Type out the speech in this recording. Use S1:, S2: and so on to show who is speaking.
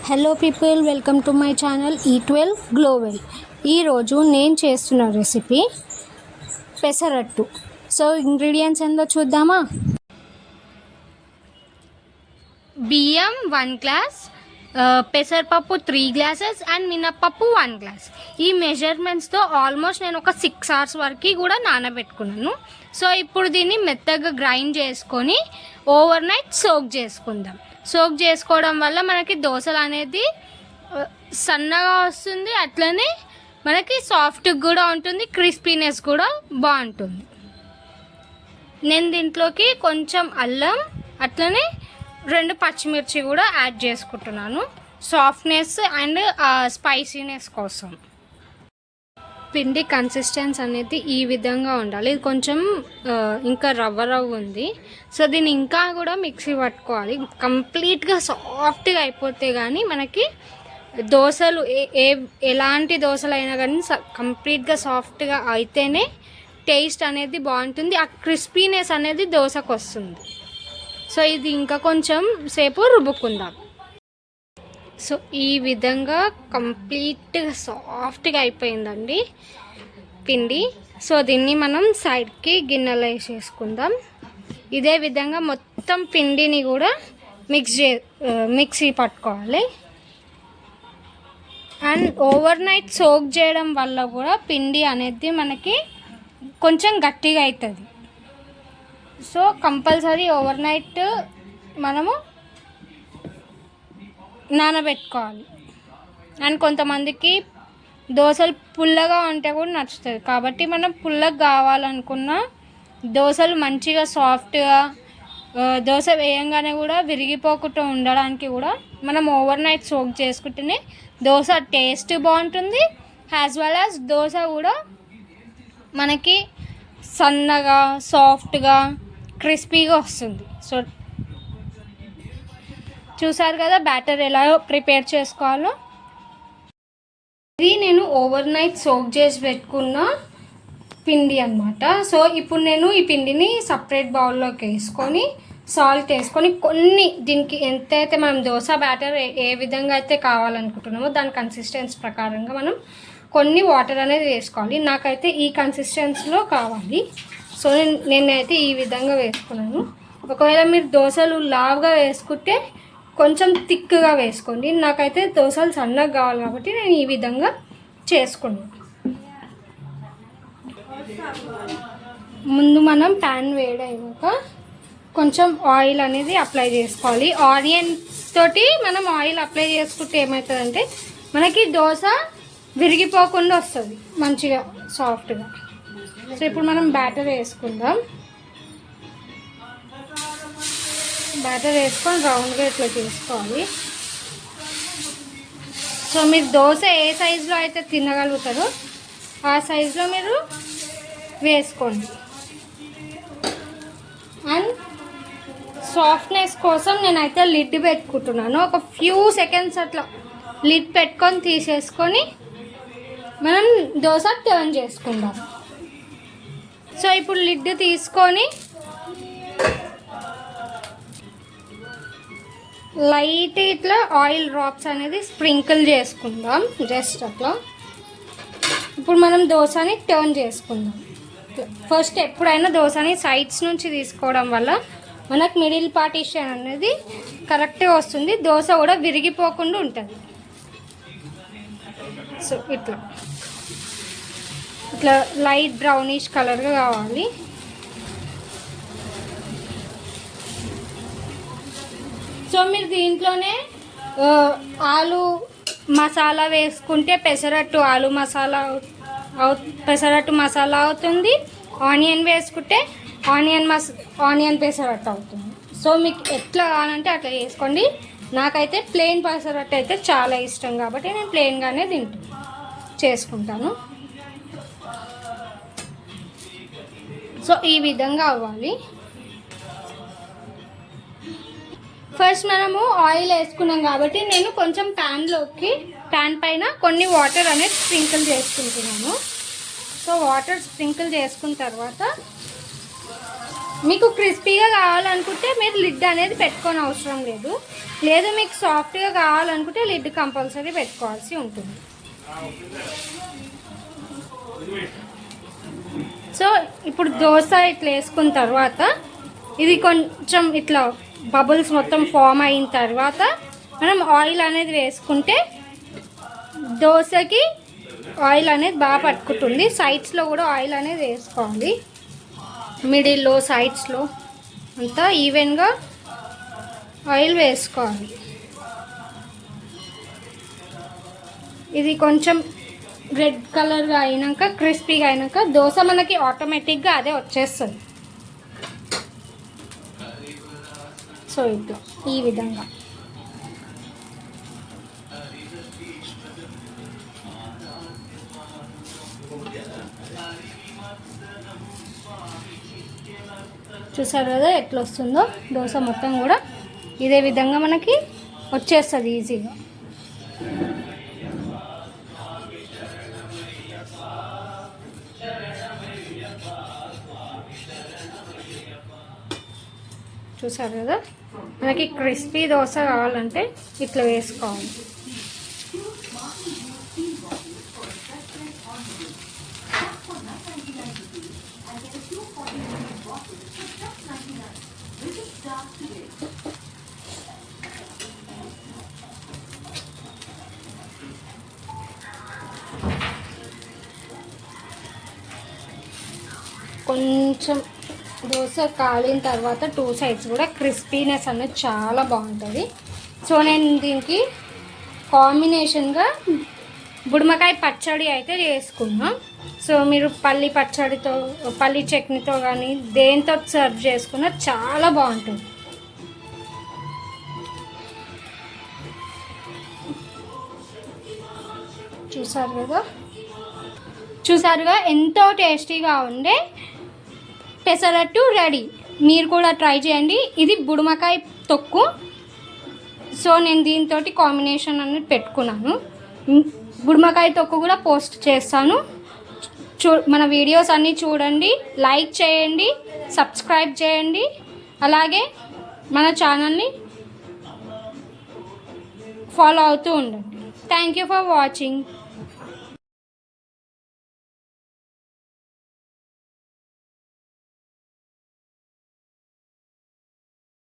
S1: Hello people, welcome to my channel eat glow well. ఈరోజు నేను చేస్తున్న రెసిపీ పెసరట్టు. సో ఇంగ్రీడియంట్స్ ఏందో చూద్దామా. బియ్యం 1 గ్లాస్, పెసరపప్పు 3 గ్లాసెస్ అండ్ మినప్పప్పు 1 గ్లాస్. ఈ మెజర్మెంట్స్తో ఆల్మోస్ట్ నేను ఒక 6 hours వరకు కూడా నానబెట్టుకున్నాను. సో ఇప్పుడు దీన్ని మెత్తగా గ్రైండ్ చేసుకొని ఓవర్ నైట్ సోక్ చేసుకుందాం. సోక్ చేసుకోవడం వల్ల మనకి దోశలు అనేది సన్నగా వస్తుంది, అట్లనే మనకి సాఫ్ట్గా కూడా ఉంటుంది, క్రిస్పీనెస్ కూడా బాగుంటుంది. నేను దీంట్లోకి కొంచెం అల్లం అట్లనే 2 పచ్చిమిర్చి కూడా యాడ్ చేసుకుంటున్నాను, సాఫ్ట్నెస్ అండ్ స్పైసీనెస్ కోసం. పిండి కన్సిస్టెన్సీ అనేది ఈ విధంగా ఉండాలి. ఇది కొంచెం ఇంకా రవ్వ ఉంది. సో దీన్ని ఇంకా కూడా మిక్సీ పట్టుకోవాలి. కంప్లీట్గా సాఫ్ట్గా అయిపోతే కానీ మనకి దోశలు ఎలాంటి దోశలు అయినా కానీ కంప్లీట్గా సాఫ్ట్గా అయితేనే టేస్ట్ అనేది బాగుంటుంది, ఆ క్రిస్పీనెస్ అనేది దోశకు వస్తుంది. సో ఇది ఇంకా కొంచెం సేపు రుబ్బుకుందాం. సో ఈ విధంగా కంప్లీట్గా సాఫ్ట్గా అయిపోయిందండి పిండి. సో దీన్ని మనం సైడ్కి గిన్నెలో వేసేసుకుందాం. ఇదే విధంగా మొత్తం పిండిని కూడా మిక్సీ పట్టుకోవాలి. అండ్ ఓవర్ నైట్ సోక్ చేయడం వల్ల కూడా పిండి అనేది మనకి కొంచెం గట్టిగా అవుతుంది. సో కంపల్సరీ ఓవర్ నైట్ మనము నానబెట్టుకోవాలి. అండ్ కొంతమందికి దోశలు పుల్లగా ఉంటే కూడా నచ్చుతుంది, కాబట్టి మనం పుల్లగా కావాలనుకున్న దోశలు మంచిగా సాఫ్ట్గా దోశ వేయంగానే కూడా విరిగిపోకుండా ఉండడానికి కూడా మనం ఓవర్ నైట్ సోక్ చేసుకుంటేనే దోశ టేస్ట్ బాగుంటుంది, యాజ్ వెల్ యాజ్ దోశ కూడా మనకి సన్నగా సాఫ్ట్గా క్రిస్పీగా వస్తుంది. సో చూసారు కదా బ్యాటర్ ఎలా ప్రిపేర్ చేసుకోవాలో. ఇది నేను ఓవర్ నైట్ సోక్ చేసి పెట్టుకున్న పిండి అన్నమాట. సో ఇప్పుడు నేను ఈ పిండిని సపరేట్ బౌల్లోకి వేసుకొని సాల్ట్ వేసుకొని కొన్ని దీనికి ఎంతైతే మనం దోశ బ్యాటర్ ఏ విధంగా అయితే కావాలనుకుంటున్నామో దాని కన్సిస్టెన్సీ ప్రకారంగా మనం కొన్ని వాటర్ అనేది వేసుకోవాలి. నాకైతే ఈ కన్సిస్టెన్సీలో కావాలి. సో నేనైతే ఈ విధంగా వేసుకున్నాను. ఒకవేళ మీరు దోశలు లావుగా వేసుకుంటే కొంచెం థిక్గా వేసుకోండి. నాకైతే దోశలు సన్నగా కావాలి కాబట్టి నేను ఈ విధంగా చేసుకున్నాను. ముందు మనం ప్యాన్ వేడయ్యాక కొంచెం ఆయిల్ అనేది అప్లై చేసుకోవాలి. ఆనియన్ తోటి మనం ఆయిల్ అప్లై చేసుకుంటే ఏమవుతుందంటే మనకి దోశ విరిగిపోకుండా వస్తుంది మంచిగా సాఫ్ట్గా. సో ఇప్పుడు మనం బ్యాటర్ వేసుకుందాం. బ్యాటర్ వేసుకొని రౌండ్గా ఇట్లా చేసుకోవాలి. సో మీరు దోశ ఏ సైజులో అయితే తినగలుగుతారో ఆ సైజులో మీరు వేసుకోండి. అండ్ సాఫ్ట్నెస్ కోసం నేనైతే లిడ్ పెట్టుకుంటున్నాను. ఒక ఫ్యూ సెకండ్స్ అట్లా లిడ్ పెట్టుకొని తీసేసుకొని మనం దోశ టర్న్ చేసుకుందాం. సో ఇప్పుడు లిడ్ తీసుకొని లైట్ ఇట్లా ఆయిల్ డ్రాప్స్ అనేది స్ప్రింకిల్ చేసుకుందాం జస్ట్ అట్లా. ఇప్పుడు మనం దోశని టర్న్ చేసుకుందాం. ఫస్ట్ ఎప్పుడైనా దోశని సైడ్స్ నుంచి తీసుకోవడం వల్ల మనకు మిడిల్ పార్టీషన్ అనేది కరెక్ట్గా వస్తుంది, దోశ కూడా విరిగిపోకుండా ఉంటుంది. సో ఇట్లా ఇట్లా లైట్ బ్రౌనిష్ కలర్గా కావాలి. సో మీరు దీంట్లోనే ఆలు మసాలా వేసుకుంటే పెసరట్టు ఆలు మసాలా పెసరట్టు మసాలా అవుతుంది. ఆనియన్ వేసుకుంటే ఆనియన్ పెసరట్టు అవుతుంది. సో మీకు ఎట్లా కావాలంటే అట్లా వేసుకోండి. నాకైతే ప్లెయిన్ పెసరట్టు అయితే చాలా ఇష్టం కాబట్టి నేను ప్లెయిన్గానే చేసుకుంటాను. సో ఈ విధంగా అవ్వాలి. ఫస్ట్ మనము ఆయిల్ వేసుకున్నాం కాబట్టి నేను కొంచెం ప్యాన్ పైన కొన్ని వాటర్ అనేది స్ప్రింకిల్ చేసుకుంటున్నాను. సో వాటర్ స్ప్రింకిల్ చేసుకున్న తర్వాత మీకు క్రిస్పీగా కావాలనుకుంటే మీరు లిడ్ అనేది పెట్టుకొని అవసరం లేదు. లేదు మీకు సాఫ్ట్గా కావాలనుకుంటే లిడ్ కంపల్సరీ పెట్టుకోవాల్సి ఉంటుంది. సో ఇప్పుడు దోశ ఇట్లా వేసుకున్న తర్వాత ఇది కొంచెం ఇట్లా బబుల్స్ మొత్తం ఫామ్ అయిన తర్వాత మనం ఆయిల్ అనేది వేసుకుంటే దోశకి ఆయిల్ అనేది బాగా పట్టుకుంటుంది. సైడ్స్లో కూడా ఆయిల్ అనేది వేసుకోవాలి, మిడిల్లో సైడ్స్లో అంతా ఈవెన్గా ఆయిల్ వేసుకోవాలి. ఇది కొంచెం రెడ్ కలర్గా అయినాక క్రిస్పీగా అయినాక దోశ మనకి ఆటోమేటిక్గా అదే వచ్చేస్తుంది. సో ఇట్లా ఈ విధంగా చూసారు కదా ఎట్లా వస్తుందో. దోశ మొత్తం కూడా ఇదే విధంగా మనకి వచ్చేస్తుంది ఈజీగా. చూసారు కదా, మనకి క్రిస్పీ దోశ కావాలంటే ఇట్లా వేసుకోవాలి. కొంచెం దోశ కాలిన తర్వాత 2 సైడ్స్ కూడా క్రిస్పీనెస్ అనేది చాలా బాగుంటుంది. సో నేను దీనికి కాంబినేషన్గా బుడమకాయ పచ్చడి అయితే చేసుకున్నాం. సో మీరు పల్లి పచ్చడితో, పల్లి చట్నీతో కానీ దేంతో సర్వ్ చేసుకున్నా చాలా బాగుంటుంది. చూసారుగా ఎంతో టేస్టీగా ఉండే పెసరట్టు రెడీ. మీరు కూడా ట్రై చేయండి. ఇది బుడమకాయ తొక్కు. సో నేను దీంతో కాంబినేషన్ అనేది పెట్టుకున్నాను. బుడమకాయ తొక్కు కూడా పోస్ట్ చేస్తాను. మన వీడియోస్ అన్నీ చూడండి, లైక్ చేయండి, సబ్స్క్రైబ్ చేయండి. అలాగే మన ఛానల్ని ఫాలో అవుతూ ఉండండి. Thank you for watching.